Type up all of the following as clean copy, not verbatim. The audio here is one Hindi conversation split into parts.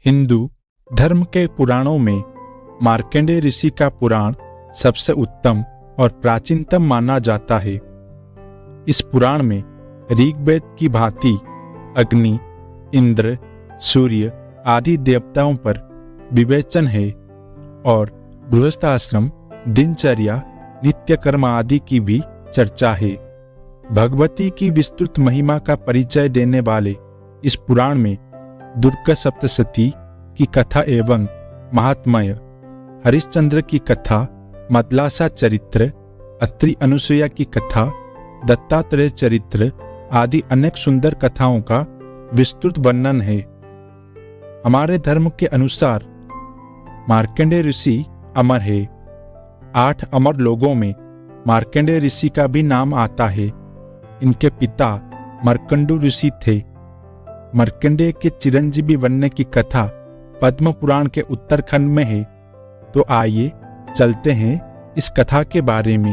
हिंदू धर्म के पुराणों में मार्कंडेय ऋषि का पुराण सबसे उत्तम और प्राचीनतम माना जाता है। इस पुराण में ऋग्वेद की भांति अग्नि, इंद्र, सूर्य आदि देवताओं पर विवेचन है और गृहस्थाश्रम, दिनचर्या, नित्य कर्म आदि की भी चर्चा है। भगवती की विस्तृत महिमा का परिचय देने वाले इस पुराण में दुर्गा सप्तशती की कथा एवं महात्म्य, हरिश्चंद्र की कथा, मदलासा चरित्र, अत्रि अनुसुईया की कथा, दत्तात्रेय चरित्र आदि अनेक सुंदर कथाओं का विस्तृत वर्णन है। हमारे धर्म के अनुसार मार्कंडेय ऋषि अमर है। 8 अमर लोगों में मार्कंडेय ऋषि का भी नाम आता है। इनके पिता मार्कंडू ऋषि थे। मार्कंडेय के चिरंजीवी बनने की कथा पद्म पुराण के उत्तरखंड में है। तो आइए चलते हैं इस कथा के बारे में।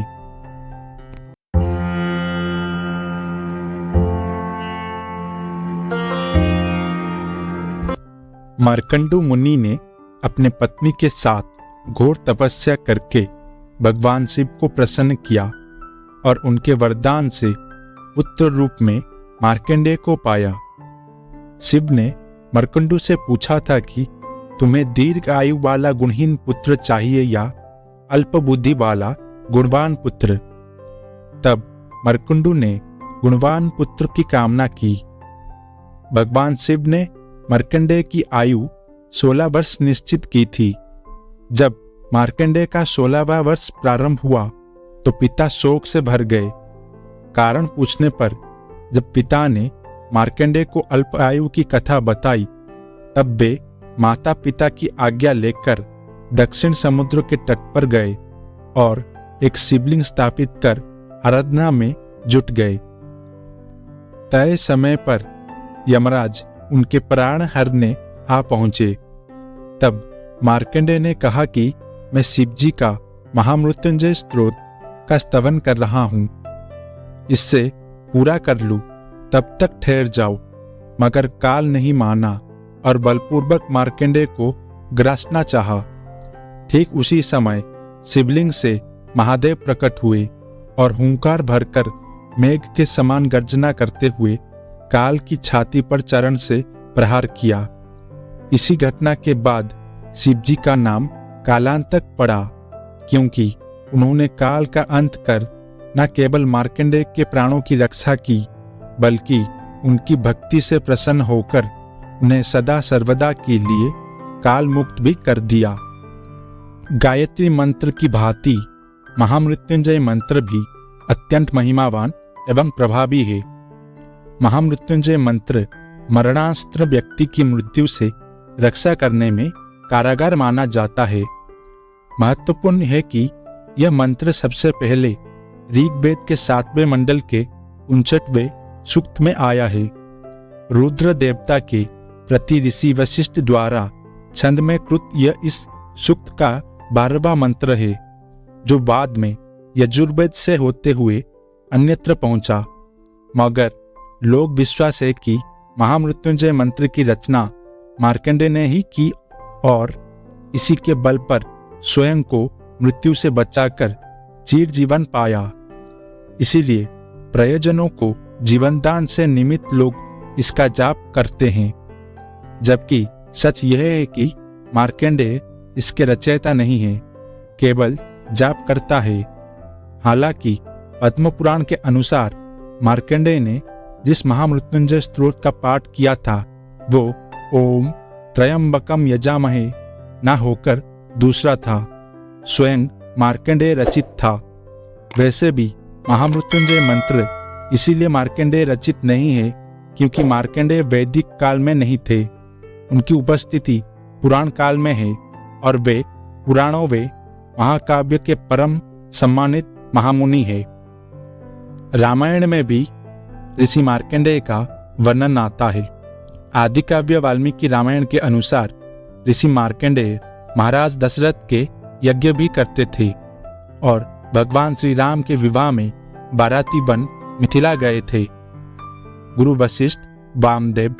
मार्कंडू मुनि ने अपने पत्नी के साथ घोर तपस्या करके भगवान शिव को प्रसन्न किया और उनके वरदान से पुत्र रूप में मार्कंडेय को पाया। शिव ने मार्कंडू से पूछा था कि तुम्हें दीर्घ आयु वाला गुणहीन पुत्र चाहिए या अल्प बुद्धि वाला गुणवान पुत्र। तब मार्कंडू ने गुणवान पुत्र की कामना की। भगवान शिव ने मार्कंडेय की आयु 16 वर्ष निश्चित की थी। जब मार्कंडेय का 16वां वर्ष प्रारंभ हुआ तो पिता शोक से भर गए। कारण पूछने पर जब पिता ने मार्कंडेय को अल्प आयु की कथा बताई, तब वे माता पिता की आज्ञा लेकर दक्षिण समुद्र के तट पर गए और एक शिवलिंग स्थापित कर आराधना में जुट गए। तय समय पर यमराज उनके प्राण हरने आ पहुंचे। तब मार्कंडेय ने कहा कि मैं शिवजी का महामृत्युंजय स्तोत्र का स्तवन कर रहा हूं, इससे पूरा कर लूं, तब तक ठहर जाओ। मगर काल नहीं माना और बलपूर्वक मार्कंडेय को ग्रासना चाहा। ठीक उसी समय शिवलिंग से महादेव प्रकट हुए और हुंकार भरकर मेघ के समान गर्जना करते हुए काल की छाती पर चरण से प्रहार किया। इसी घटना के बाद शिवजी का नाम कालांतक पड़ा, क्योंकि उन्होंने काल का अंत कर न केवल मार्कंडेय के प्राणों की रक्षा की, बल्कि उनकी भक्ति से प्रसन्न होकर उन्हें सदा सर्वदा के लिए काल मुक्त भी कर दिया। गायत्री मंत्र की भांति महामृत्युंजय मंत्र भी अत्यंत महिमावान एवं प्रभावी है। महामृत्युंजय मंत्र मरणास्त्र व्यक्ति की मृत्यु से रक्षा करने में कारागार माना जाता है। महत्वपूर्ण है कि यह मंत्र सबसे पहले ऋग्वेद के 7वें मंडल के 59वें सूक्त में आया है। रुद्र देवता के प्रति ऋषि वशिष्ठ द्वारा छंद में कृत यह इस सूक्त का 12वां मंत्र है, जो बाद में यजुर्वेद से होते हुए अन्यत्र पहुंचा। मगर लोक विश्वास है कि महामृत्युंजय मंत्र की रचना मार्कंडेय ने ही की और इसी के बल पर स्वयं को मृत्यु से बचाकर चिर जीवन पाया। इसीलिए प्रयोजनों को जीवनदान से निमित्त लोग इसका जाप करते हैं। जबकि सच यह है कि मार्कंडेय इसके रचयिता नहीं है, केवल जाप करता है। हालांकि पद्म पुराण के अनुसार मार्कंडेय ने जिस महामृत्युंजय स्तोत्र का पाठ किया था वो ओम त्र्यंबकम यजामहे ना होकर दूसरा था, स्वयं मार्कंडेय रचित था। वैसे भी महामृत्युंजय मंत्र इसीलिए मार्कंडेय रचित नहीं है क्योंकि मार्कंडेय वैदिक काल में नहीं थे। उनकी उपस्थिति पुराण काल में है और वे पुराणों वे महाकाव्य के परम सम्मानित महामुनि है। रामायण में भी ऋषि मार्कंडेय का वर्णन आता है। आदि काव्य वाल्मीकि रामायण के अनुसार ऋषि मार्कंडेय महाराज दशरथ के यज्ञ भी करते थे और भगवान श्री राम के विवाह में बाराती बन मिथिला गए थे। गुरु वशिष्ठ, वामदेव,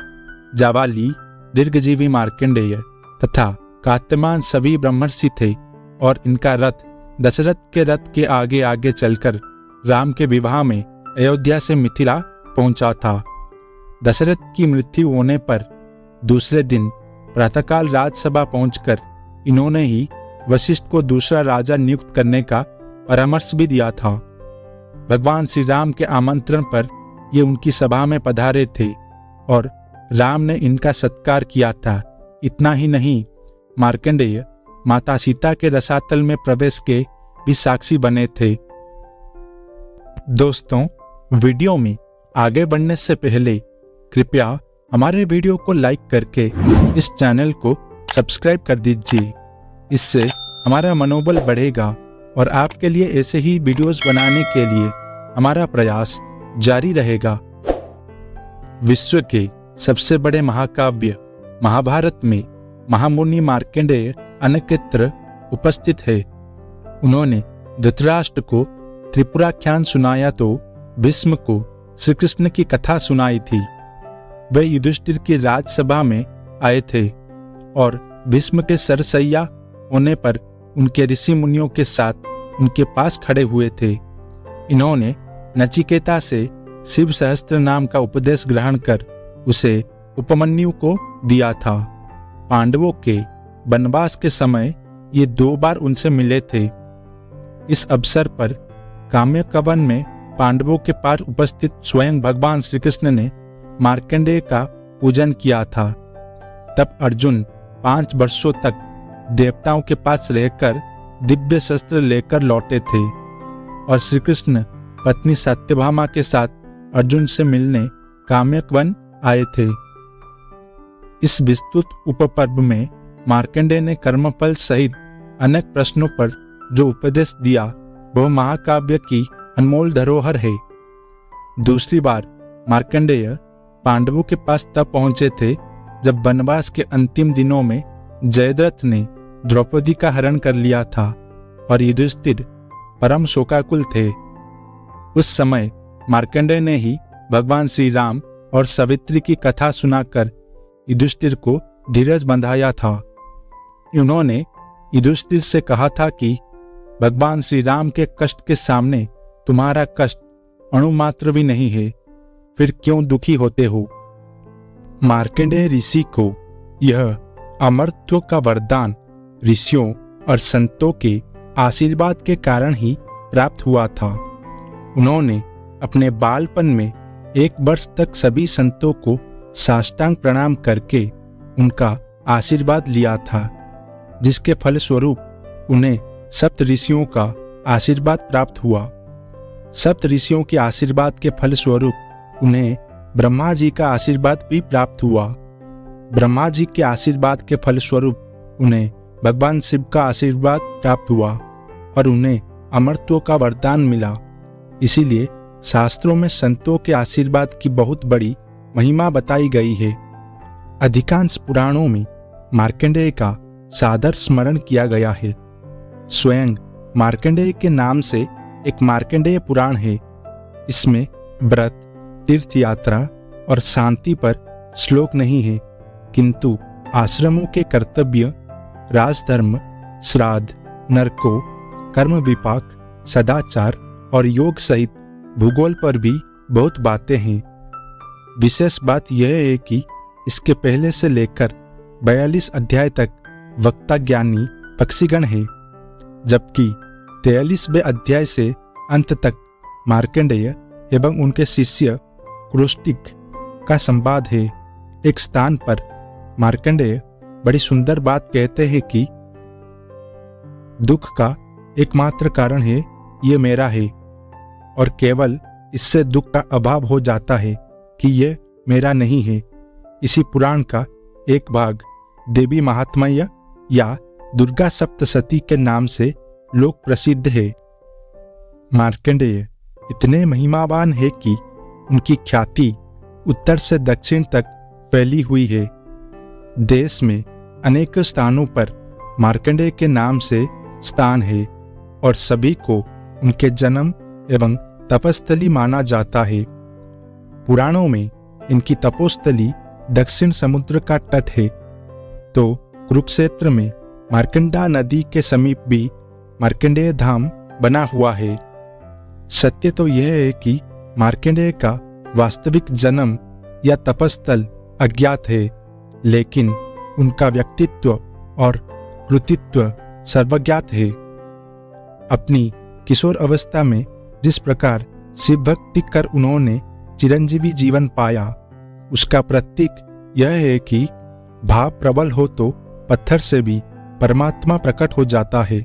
जावाली, दीर्घजीवी मार्कंडेय तथा कात्यमान सभी ब्रह्मर्षि थे और इनका रथ दशरथ के रथ के आगे आगे चलकर राम के विवाह में अयोध्या से मिथिला पहुंचा था। दशरथ की मृत्यु होने पर दूसरे दिन प्रातःकाल राजसभा पहुंचकर इन्होंने ही वशिष्ठ को दूसरा राजा नियुक्त करने का परामर्श भी दिया था। भगवान श्री राम के आमंत्रण पर ये उनकी सभा में पधारे थे और राम ने इनका सत्कार किया था। इतना ही नहीं, मार्कंडेय माता सीता के रसातल में प्रवेश के भी साक्षी बने थे। दोस्तों, वीडियो में आगे बढ़ने से पहले कृपया हमारे वीडियो को लाइक करके इस चैनल को सब्सक्राइब कर दीजिए। इससे हमारा मनोबल बढ़ेगा और आपके लिए ऐसे ही वीडियोस बनाने के लिए हमारा प्रयास जारी रहेगा। विश्व के सबसे बड़े महाकाव्य महाभारत में महामुनि मार्कंडेय अन्यत्र उपस्थित है। उन्होंने धृतराष्ट्र को त्रिपुराख्यान सुनाया तो भीष्म को श्री कृष्ण की कथा सुनाई थी। वे युधिष्ठिर की राजसभा में आए थे और भीष्म के सरसैया होने पर उनके ऋषि मुनियों के साथ उनके पास खड़े हुए थे। इन्होंने नचिकेता से शिव सहस्त्र नाम का उपदेश ग्रहण कर उसे उपमन्यु को दिया था। पांडवों के वनवास के समय ये 2 बार उनसे मिले थे। इस अवसर पर काम्यकवन में पांडवों के पास उपस्थित स्वयं भगवान श्री कृष्ण ने मार्कंडेय का पूजन किया था। तब अर्जुन 5 वर्षों तक देवताओं के पास रहकर दिव्य शस्त्र लेकर लौटे थे और श्री कृष्ण पत्नी सत्यभामा के साथ अर्जुन से मिलने काम्यकवन आए थे। इस विस्तृत उपपर्व में मार्कंडेय ने कर्मफल सहित अनेक प्रश्नों पर जो उपदेश दिया वह महाकाव्य की अनमोल धरोहर है। दूसरी बार मार्कंडेय पांडवों के पास तब पहुंचे थे जब वनवास के अंतिम दिनों में जयद्रथ ने द्रौपदी का हरण कर लिया था और युधिष्ठिर परम शोकाकुल थे। उस समय मार्कंडेय ने ही भगवान श्री राम और सावित्री की कथा सुनाकर युधिष्ठिर को धीरज बंधाया था। उन्होंने युधिष्ठिर से कहा था कि भगवान श्री राम के कष्ट के सामने तुम्हारा कष्ट अणुमात्र भी नहीं है, फिर क्यों दुखी होते हो। मार्कंडेय ऋषि को यह अमरत्व का वरदान ऋषियों और संतों के आशीर्वाद के कारण ही प्राप्त हुआ था। उन्होंने अपने बालपन में 1 वर्ष तक सभी संतों को साष्टांग प्रणाम करके उनका आशीर्वाद लिया था, जिसके फलस्वरूप उन्हें सप्त ऋषियों का आशीर्वाद प्राप्त हुआ। सप्त ऋषियों के आशीर्वाद के फलस्वरूप उन्हें ब्रह्मा जी का आशीर्वाद भी प्राप्त हुआ। ब्रह्मा जी के आशीर्वाद के फलस्वरूप उन्हें भगवान शिव का आशीर्वाद प्राप्त हुआ और उन्हें अमरत्व का वरदान मिला। इसीलिए शास्त्रों में संतों के आशीर्वाद की बहुत बड़ी महिमा बताई गई है। अधिकांश पुराणों में मार्कंडेय का सादर स्मरण किया गया है। स्वयं मार्कंडेय के नाम से एक मार्कंडेय पुराण है। इसमें व्रत, तीर्थ यात्रा और शांति पर श्लोक नहीं है, किंतु आश्रमों के कर्तव्य, राजधर्म, श्राद्ध, नरकों, कर्म विपाक, सदाचार और योग सहित भूगोल पर भी बहुत बातें हैं। विशेष बात यह है कि इसके पहले से लेकर 42 अध्याय तक वक्ता ज्ञानी पक्षीगण है, जबकि 43वें अध्याय से अंत तक मार्कंडेय एवं उनके शिष्य क्रोष्टिक का संवाद है। एक स्थान पर मार्कंडेय बड़ी सुंदर बात कहते हैं कि दुख का एकमात्र कारण है ये मेरा है, और केवल इससे दुख का अभाव हो जाता है कि ये मेरा नहीं है। इसी पुराण का एक भाग देवी महात्म्य या दुर्गा सप्तशती के नाम से लोक प्रसिद्ध है। मार्कंडेय इतने महिमावान है कि उनकी ख्याति उत्तर से दक्षिण तक फैली हुई है। देश में अनेक स्थानों पर मार्कंडेय के नाम से स्थान है और सभी को उनके जन्म एवं तपस्थली माना जाता है। पुराणों में इनकी तपोस्थली दक्षिण समुद्र का तट है, तो कुरुक्षेत्र में मार्कंडा नदी के समीप भी मार्कंडेय धाम बना हुआ है। सत्य तो यह है कि मार्कंडेय का वास्तविक जन्म या तपस्थल अज्ञात है, लेकिन उनका व्यक्तित्व और कृतित्व सर्वज्ञात है। अपनी किशोर अवस्था में जिस प्रकार शिव भक्ति कर उन्होंने चिरंजीवी जीवन पाया, उसका प्रतीक यह है कि भाव प्रबल हो तो पत्थर से भी परमात्मा प्रकट हो जाता है।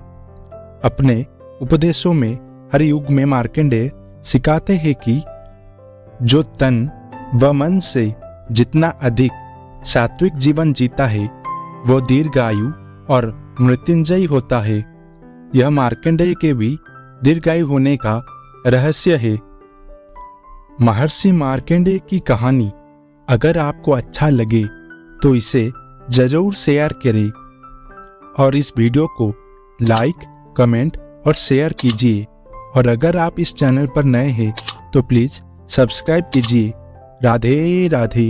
अपने उपदेशों में हर युग में मार्कंडेय सिखाते हैं कि जो तन व मन से जितना अधिक सात्विक जीवन जीता है, वो दीर्घायु और मृत्युंजयी होता है। यह मार्कंडेय के भी दीर्घायु होने का रहस्य है। महर्षि मार्कंडेय की कहानी अगर आपको अच्छा लगे तो इसे जरूर शेयर करें और इस वीडियो को लाइक, कमेंट और शेयर कीजिए। और अगर आप इस चैनल पर नए हैं तो प्लीज़ सब्सक्राइब कीजिए। राधे राधे।